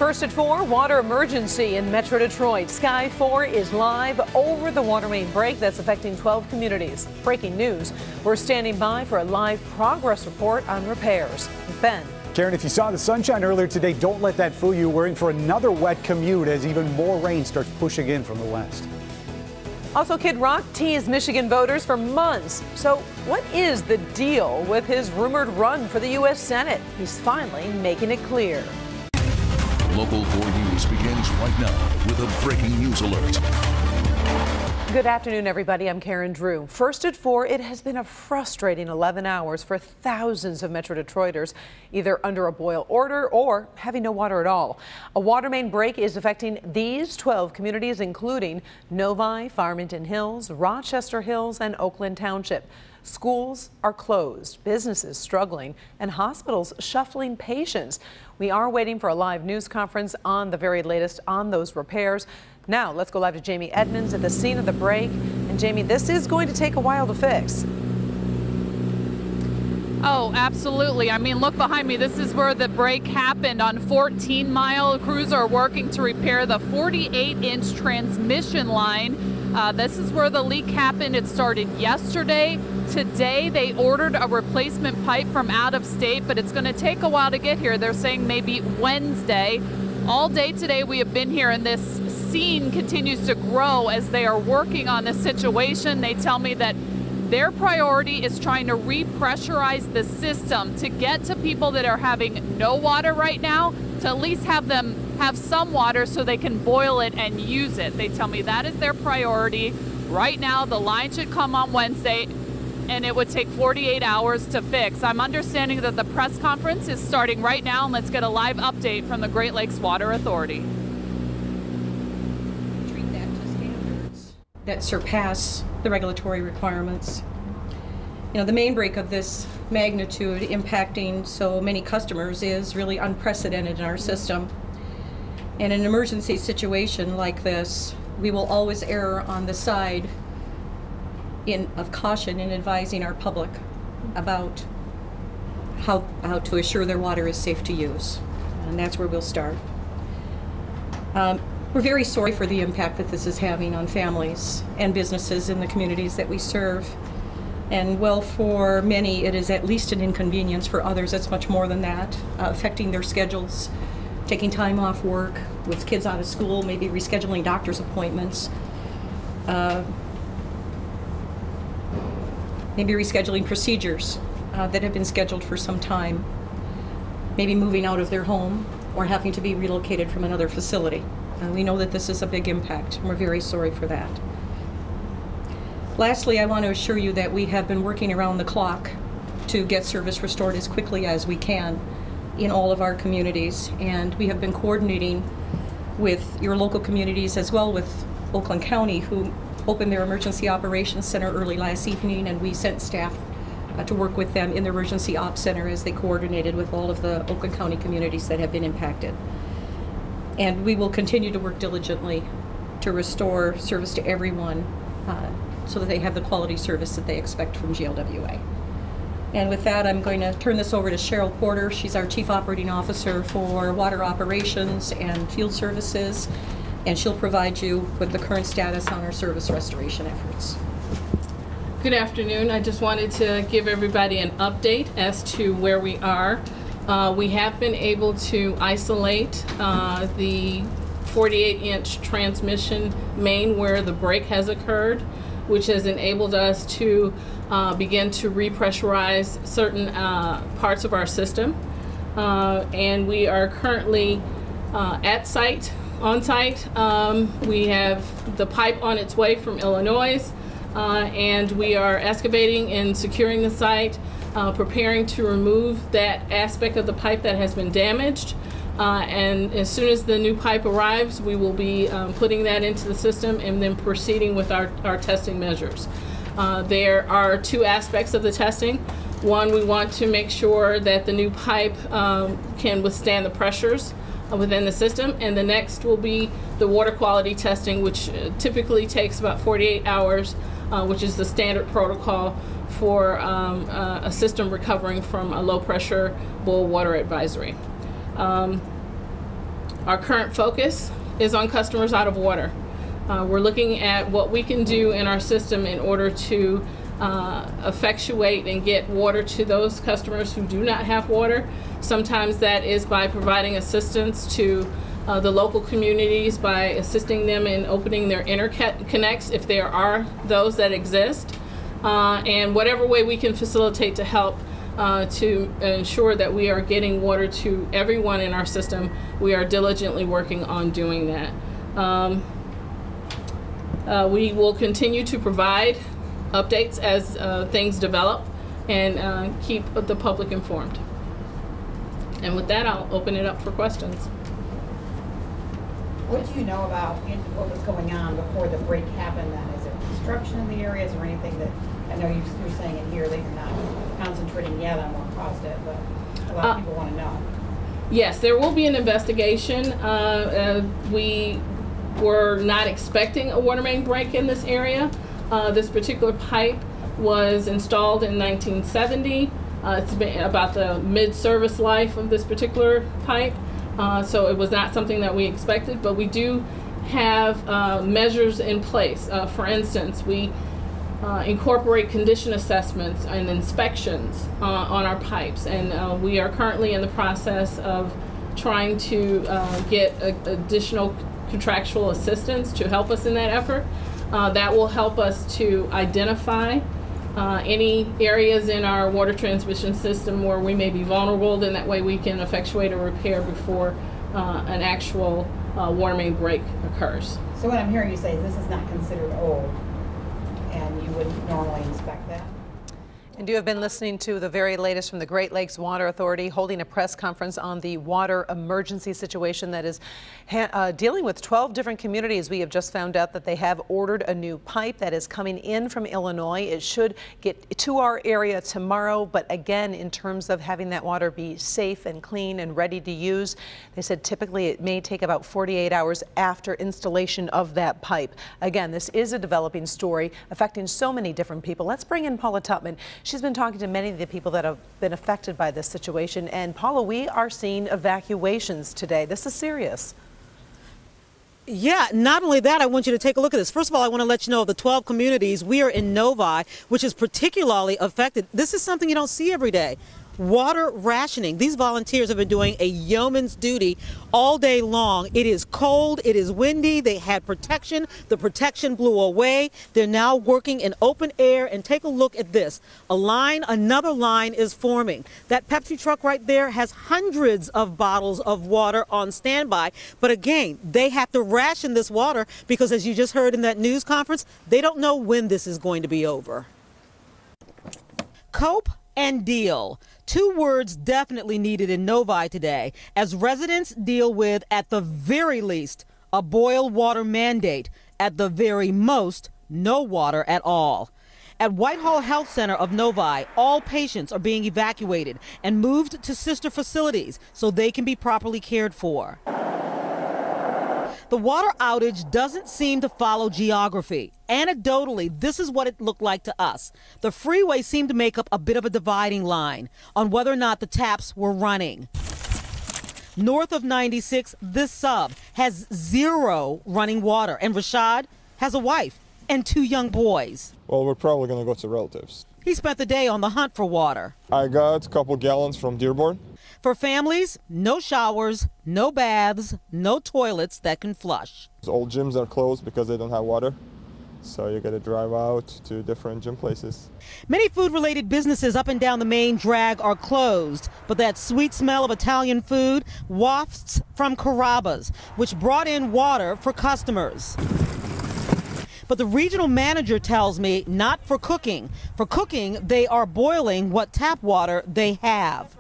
First at 4, water emergency in Metro Detroit. Sky 4 is live over the water main break that's affecting 12 communities. Breaking news, we're standing by for a live progress report on repairs. Ben. Karen, if you saw the sunshine earlier today, don't let that fool you. We're in for another wet commute as even more rain starts pushing in from the west. Also, Kid Rock teased Michigan voters for months. So what is the deal with his rumored run for the U.S. Senate? He's finally making it clear. Local 4 News begins right now with a breaking news alert. Good afternoon, everybody. I'm Karen Drew. First at 4, it has been a frustrating 11 hours for thousands of Metro Detroiters, either under a boil order or having no water at all. A water main break is affecting these 12 communities, including Novi, Farmington Hills, Rochester Hills, and Oakland Township. Schools are closed, businesses struggling, and hospitals shuffling patients. We are waiting for a live news conference on the very latest on those repairs. Now, let's go live to Jamie Edmonds at the scene of the break. And Jamie, this is going to take a while to fix. Oh, absolutely. I mean, look behind me. This is where the break happened on 14 Mile. Crews are working to repair the 48-inch transmission line. This is where the leak happened. It started yesterday. Today, they ordered a replacement pipe from out of state, but it's going to take a while to get here. They're saying maybe Wednesday. All day today, we have been here, and this scene continues to grow as they are working on this situation. They tell me that their priority is trying to repressurize the system to get to people that are having no water right now, to at least have them have some water so they can boil it and use it. They tell me that is their priority. Right now, the line should come on Wednesday, and it would take 48 hours to fix. I'm understanding that the press conference is starting right now, and let's get a live update from the Great Lakes Water Authority. Treat that to standards that surpass the regulatory requirements. You know, the main break of this magnitude impacting so many customers is really unprecedented in our system. In an emergency situation like this, we will always err on the side of caution in advising our public about how to assure their water is safe to use. And that's where we'll start. We're very sorry for the impact that this is having on families and businesses in the communities that we serve. And well, for many, it is at least an inconvenience. For others, it's much more than that, affecting their schedules, taking time off work with kids out of school, maybe rescheduling doctor's appointments, maybe rescheduling procedures that have been scheduled for some time, maybe moving out of their home or having to be relocated from another facility. We know that this is a big impact, and we're very sorry for that. Lastly, I want to assure you that we have been working around the clock to get service restored as quickly as we can in all of our communities, and we have been coordinating with your local communities as well with Oakland County, who opened their emergency operations center early last evening, and we sent staff to work with them in the emergency ops center as they coordinated with all of the Oakland County communities that have been impacted. And we will continue to work diligently to restore service to everyone so that they have the quality service that they expect from GLWA. And with that, I'm going to turn this over to Cheryl Porter. She's our Chief Operating Officer for Water Operations and Field Services, and she'll provide you with the current status on our service restoration efforts. Good afternoon. I just wanted to give everybody an update as to where we are. We have been able to isolate the 48-inch transmission main where the break has occurred, which has enabled us to begin to repressurize certain parts of our system. And we are currently on site. We have the pipe on its way from Illinois, and we are excavating and securing the site, preparing to remove that aspect of the pipe that has been damaged. And as soon as the new pipe arrives, we will be putting that into the system and then proceeding with our testing measures. There are two aspects of the testing. One, we want to make sure that the new pipe can withstand the pressures within the system, and the next will be the water quality testing, which typically takes about 48 hours, which is the standard protocol for a system recovering from a low pressure boil water advisory. Our current focus is on customers out of water. We're looking at what we can do in our system in order to effectuate and get water to those customers who do not have water. Sometimes that is by providing assistance to the local communities, by assisting them in opening their interconnects if there are those that exist, and whatever way we can facilitate to help to ensure that we are getting water to everyone in our system. We are diligently working on doing that. We will continue to provide updates as things develop and keep the public informed. And with that, I'll open it up for questions. What do you know about what was going on before the break happened then? Is it construction in the areas or anything that, I know you're saying in here that you're not concentrating yet on what caused it, but a lot of people want to know. Yes, there will be an investigation. We were not expecting a water main break in this area. This particular pipe was installed in 1970. It's been about the mid-service life of this particular pipe, so it was not something that we expected, but we do have measures in place. For instance, we incorporate condition assessments and inspections on our pipes, and we are currently in the process of trying to get additional contractual assistance to help us in that effort. That will help us to identify any areas in our water transmission system where we may be vulnerable, then that way we can effectuate a repair before an actual water main break occurs. So what I'm hearing you say is this is not considered old and you wouldn't normally inspect that? And you have been listening to the very latest from the Great Lakes Water Authority, holding a press conference on the water emergency situation that is dealing with 12 different communities. We have just found out that they have ordered a new pipe that is coming in from Illinois. It should get to our area tomorrow, but again, in terms of having that water be safe and clean and ready to use, they said typically it may take about 48 hours after installation of that pipe. Again, this is a developing story affecting so many different people. Let's bring in Paula Tutman. She's been talking to many of the people that have been affected by this situation. And Paula, we are seeing evacuations today. This is serious. Yeah, not only that, I want you to take a look at this. First of all, I want to let you know of the 12 communities. We are in Novi, which is particularly affected. This is something you don't see every day. Water rationing. These volunteers have been doing a yeoman's duty all day long. It is cold, it is windy, they had protection, the protection blew away. They're now working in open air, and take a look at this. Another line is forming. That Pepsi truck right there has hundreds of bottles of water on standby, but again, they have to ration this water because, as you just heard in that news conference, they don't know when this is going to be over. Cope and deal. Two words definitely needed in Novi today as residents deal with, at the very least, a boil water mandate, at the very most, no water at all. At Whitehall Health Center of Novi, all patients are being evacuated and moved to sister facilities so they can be properly cared for. The water outage doesn't seem to follow geography. Anecdotally, this is what it looked like to us. The freeway seemed to make up a bit of a dividing line on whether or not the taps were running. North of 96, this sub has zero running water, and Rashad has a wife and 2 young boys. Well, we're probably going to go to relatives. He spent the day on the hunt for water. I got a couple gallons from Dearborn. For families, no showers, no baths, no toilets that can flush. All gyms are closed because they don't have water, so you got to drive out to different gym places. Many food-related businesses up and down the main drag are closed, but that sweet smell of Italian food wafts from Carrabba's, which brought in water for customers. But the regional manager tells me not for cooking. For cooking, they are boiling what tap water they have.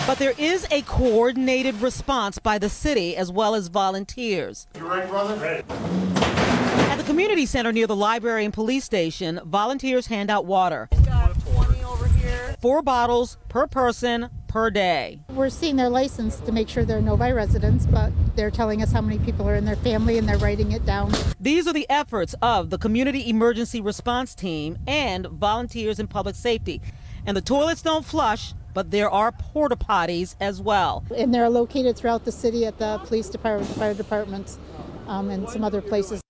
But there is a coordinated response by the city as well as volunteers. You ready, brother? Ready. At the community center near the library and police station, volunteers hand out water. We've got 20 over here. 4 bottles per person per day. We're seeing their license to make sure they're Novi residents, but they're telling us how many people are in their family and they're writing it down. These are the efforts of the Community Emergency Response Team and volunteers in public safety. And the toilets don't flush, but there are porta potties as well. And they're located throughout the city at the police department, fire departments, and some other places.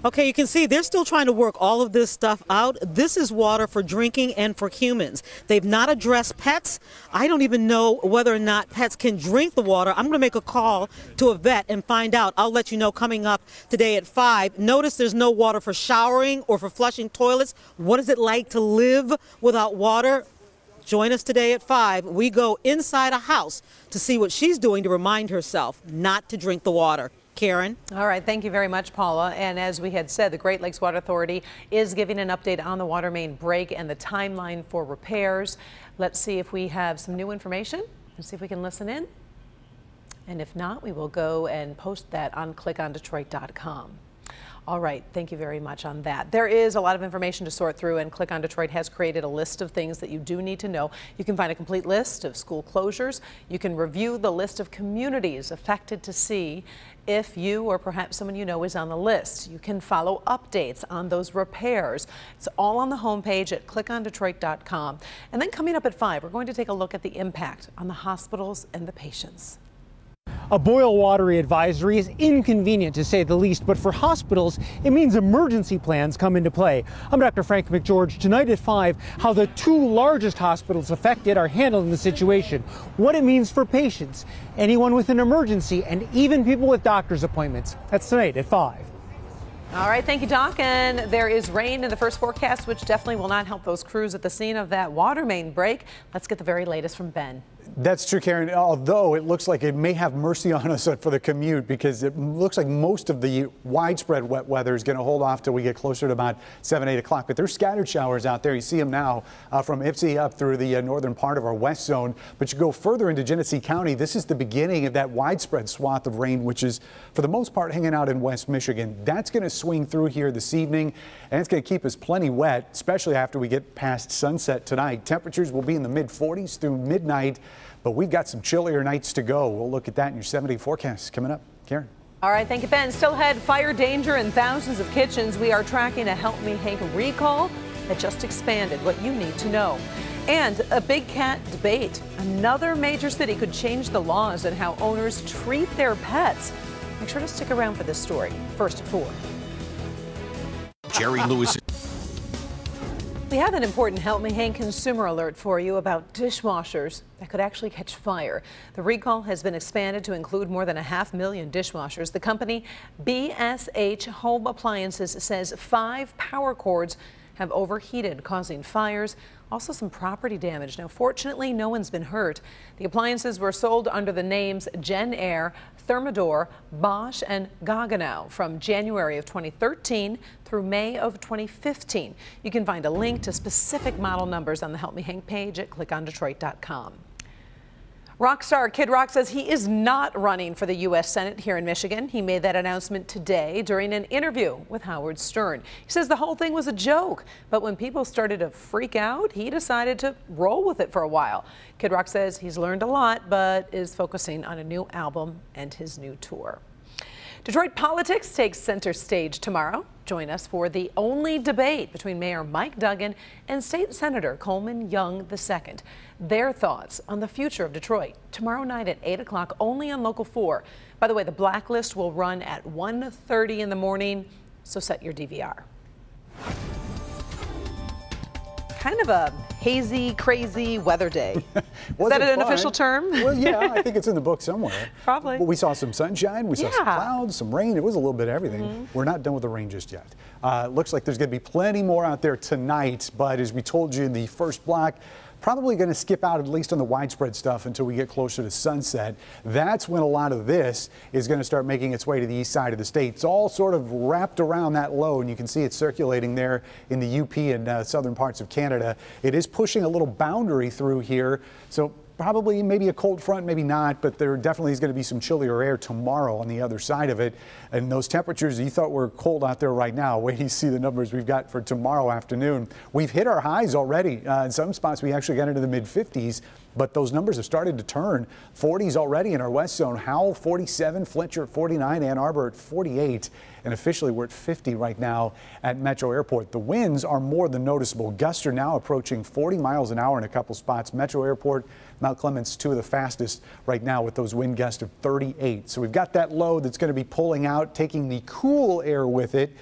Okay, you can see they're still trying to work all of this stuff out. This is water for drinking and for humans. They've not addressed pets. I don't even know whether or not pets can drink the water. I'm going to make a call to a vet and find out. I'll let you know coming up today at 5. Notice there's no water for showering or for flushing toilets. What is it like to live without water? Join us today at 5. We go inside a house to see what she's doing to remind herself not to drink the water. Karen. All right. Thank you very much, Paula. And as we had said, the Great Lakes Water Authority is giving an update on the water main break and the timeline for repairs. Let's see if we have some new information and see if we can listen in. And if not, we will go and post that on clickondetroit.com. All right. Thank you very much on that. There is a lot of information to sort through, and Click on Detroit has created a list of things that you do need to know. You can find a complete list of school closures. You can review the list of communities affected to see if you or perhaps someone you know is on the list. You can follow updates on those repairs. It's all on the homepage at clickondetroit.com. And then coming up at 5, we're going to take a look at the impact on the hospitals and the patients. A boil water advisory is inconvenient to say the least, but for hospitals, it means emergency plans come into play. I'm Dr. Frank McGeorge. Tonight at 5, how the 2 largest hospitals affected are handling the situation, what it means for patients, anyone with an emergency, and even people with doctor's appointments. That's tonight at 5. All right, thank you, Doc. And there is rain in the first forecast, which definitely will not help those crews at the scene of that water main break. Let's get the very latest from Ben. That's true, Karen, although it looks like it may have mercy on us for the commute, because it looks like most of the widespread wet weather is going to hold off till we get closer to about 7, 8 o'clock. But there's scattered showers out there. You see them now from Ypsi up through the northern part of our west zone. But you go further into Genesee County, this is the beginning of that widespread swath of rain, which is for the most part hanging out in West Michigan. That's going to swing through here this evening, and it's going to keep us plenty wet, especially after we get past sunset tonight. Temperatures will be in the mid-40s through midnight. But we've got some chillier nights to go. We'll look at that in your 7-day forecast coming up. Karen. All right, thank you, Ben. Still ahead, fire danger in thousands of kitchens. We are tracking a Help Me Hank recall that just expanded. What you need to know. And a big cat debate. Another major city could change the laws and how owners treat their pets. Make sure to stick around for this story. First at 4. Jerry Lewis. We have an important Help Me Hank consumer alert for you about dishwashers that could actually catch fire. The recall has been expanded to include more than 500,000 dishwashers. The company BSH Home Appliances says 5 power cords have overheated, causing fires. Also some property damage. Now, fortunately, no one's been hurt. The appliances were sold under the names Gen Air, Thermador, Bosch, and Gaggenau from January of 2013 through May of 2015. You can find a link to specific model numbers on the Help Me Hank page at clickondetroit.com. Rock star Kid Rock says he is not running for the U.S. Senate here in Michigan. He made that announcement today during an interview with Howard Stern. He says the whole thing was a joke, but when people started to freak out, he decided to roll with it for a while. Kid Rock says he's learned a lot, but is focusing on a new album and his new tour. Detroit politics takes center stage tomorrow. Join us for the only debate between Mayor Mike Duggan and State Senator Coleman Young II. Their thoughts on the future of Detroit tomorrow night at 8 o'clock only on Local 4. By the way, the blacklist will run at 1:30 in the morning, so set your DVR. Kind of a hazy, crazy weather day. Is that an official term? Well, yeah, I think it's in the book somewhere. Probably. But we saw some sunshine, we saw some clouds, some rain. It was a little bit of everything. We're not done with the rain just yet. Looks like there's going to be plenty more out there tonight, but as we told you in the first block, probably going to skip out at least on the widespread stuff until we get closer to sunset. That's when a lot of this is going to start making its way to the east side of the state. It's all sort of wrapped around that low, and you can see it circulating there in the UP and southern parts of Canada. It is pushing a little boundary through here, so probably maybe a cold front, maybe not, but there definitely is going to be some chillier air tomorrow on the other side of it. And those temperatures you thought were cold out there right now, wait till you see the numbers we've got for tomorrow afternoon. We've hit our highs already. In some spots we actually got into the mid-50s. But those numbers have started to turn. 40s already in our west zone. Howell 47, Fletcher at 49, Ann Arbor at 48. And officially we're at 50 right now at Metro Airport. The winds are more than noticeable. Gusts are now approaching 40 miles an hour in a couple spots. Metro Airport, Mount Clemens, two of the fastest right now with those wind gusts of 38. So we've got that low that's going to be pulling out, taking the cool air with it.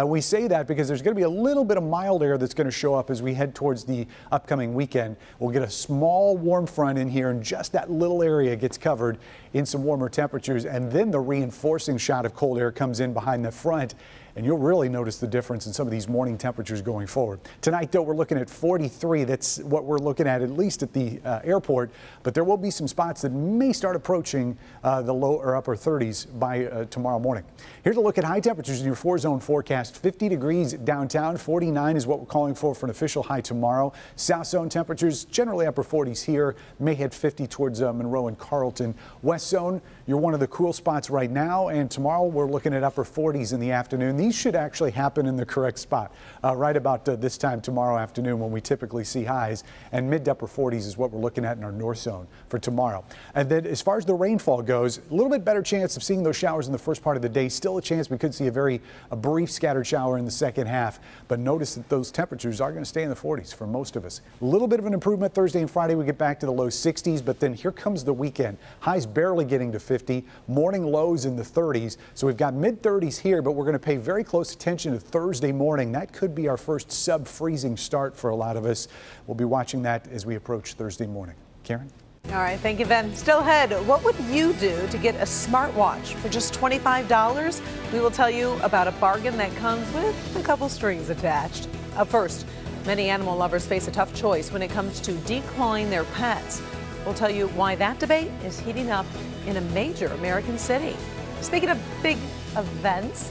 We say that because there's going to be a little bit of mild air that's going to show up as we head towards the upcoming weekend. We'll get a small warm front in here, and just that little area gets covered in some warmer temperatures, and then the reinforcing shot of cold air comes in behind the front. And you'll really notice the difference in some of these morning temperatures going forward. Tonight, though, we're looking at 43. That's what we're looking at least at the airport. But there will be some spots that may start approaching the low or upper 30s by tomorrow morning. Here's a look at high temperatures in your 4-zone forecast. 50 degrees downtown. 49 is what we're calling for an official high tomorrow. South zone temperatures generally upper 40s here. May hit 50 towards Monroe and Carlton. West zone, you're one of the cool spots right now. And tomorrow we're looking at upper 40s in the afternoon. These should actually happen in the correct spot right about this time tomorrow afternoon when we typically see highs, and mid to upper 40s is what we're looking at in our north zone for tomorrow. And then as far as the rainfall goes, a little bit better chance of seeing those showers in the first part of the day. Still a chance we could see a brief scattered shower in the second half, but notice that those temperatures are going to stay in the 40s for most of us. A little bit of an improvement Thursday and Friday. We get back to the low 60s, but then here comes the weekend. Highs barely getting to 50, morning lows in the 30s. So we've got mid 30s here, but we're going to pay very close attention to Thursday morning. That could be our first sub-freezing start for a lot of us. We'll be watching that as we approach Thursday morning. Karen? All right, thank you, Ben. Still ahead, what would you do to get a smartwatch for just $25? We will tell you about a bargain that comes with a couple strings attached. Up first, many animal lovers face a tough choice when it comes to declawing their pets. We'll tell you why that debate is heating up in a major American city. Speaking of big events,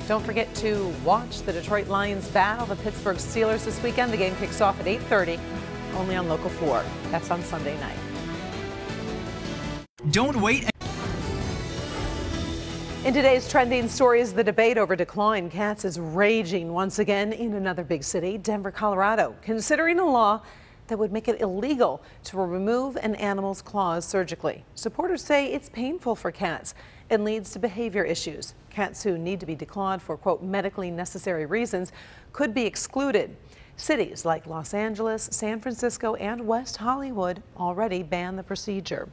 don't forget to watch the Detroit Lions battle the Pittsburgh Steelers this weekend. The game kicks off at 8:30, only on Local 4. That's on Sunday night. Don't wait. In today's trending stories, the debate over declawing cats is raging once again in another big city, Denver, Colorado, considering a law that would make it illegal to remove an animal's claws surgically. Supporters say it's painful for cats and leads to behavior issues. Cats who need to be declawed for, quote, medically necessary reasons could be excluded. Cities like Los Angeles, San Francisco, and West Hollywood already ban the procedure.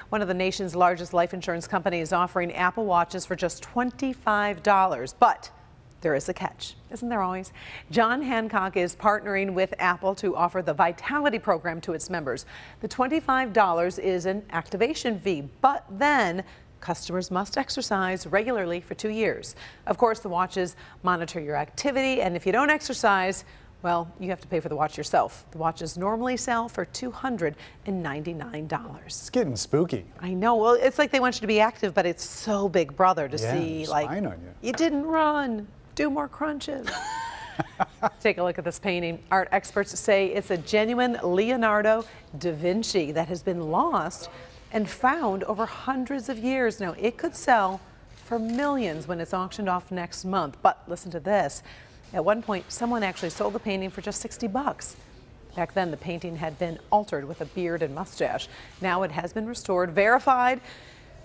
One of the nation's largest life insurance companies is offering Apple Watches for just $25, but there is a catch, isn't there always? John Hancock is partnering with Apple to offer the Vitality program to its members. The $25 is an activation fee, but then customers must exercise regularly for 2 years. Of course, the watches monitor your activity, and if you don't exercise, well, you have to pay for the watch yourself. The watches normally sell for $299. It's getting spooky. I know. Well, it's like they want you to be active, but it's so Big Brother to see, like, on you didn't run. Do more crunches. Take a look at this painting. Art experts say it's a genuine Leonardo da Vinci that has been lost and found over hundreds of years. Now, it could sell for millions when it's auctioned off next month. But listen to this. At one point, someone actually sold the painting for just $60. Back then, the painting had been altered with a beard and mustache. Now it has been restored, verified,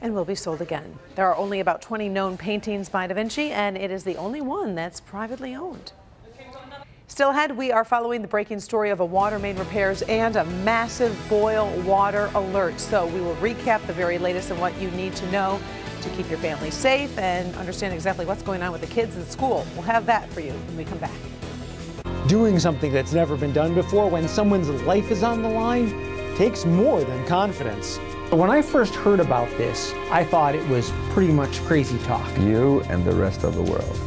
and will be sold again. There are only about 20 known paintings by Da Vinci, and it is the only one that's privately owned. Still ahead, we are following the breaking story of a water main repairs and a massive boil water alert. So we will recap the very latest and what you need to know to keep your family safe and understand exactly what's going on with the kids in school. We'll have that for you when we come back. Doing something that's never been done before when someone's life is on the line takes more than confidence. When I first heard about this, I thought it was pretty much crazy talk. You and the rest of the world.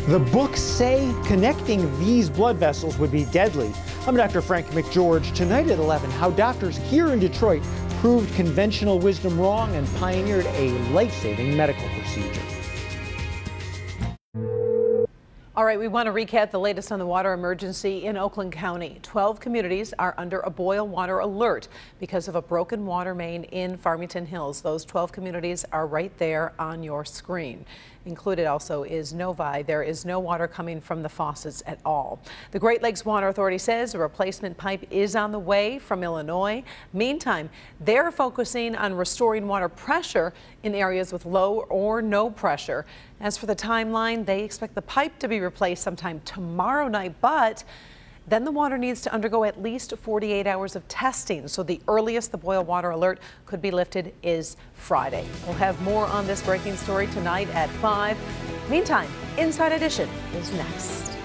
The books say connecting these blood vessels would be deadly. I'm Dr. Frank McGeorge. Tonight at 11, how doctors here in Detroit proved conventional wisdom wrong and pioneered a life-saving medical procedure. All right. right, we want to recap the latest on the water emergency in Oakland County. 12 communities are under a boil water alert because of a broken water main in Farmington Hills. Those 12 communities are right there on your screen. Included also is Novi. There is no water coming from the faucets at all. The Great Lakes Water Authority says a replacement pipe is on the way from Illinois. Meantime, they're focusing on restoring water pressure in areas with low or no pressure. As for the timeline, they expect the pipe to be replaced sometime tomorrow night, but then the water needs to undergo at least 48 hours of testing. So the earliest the boil water alert could be lifted is Friday. We'll have more on this breaking story tonight at 5. Meantime, Inside Edition is next.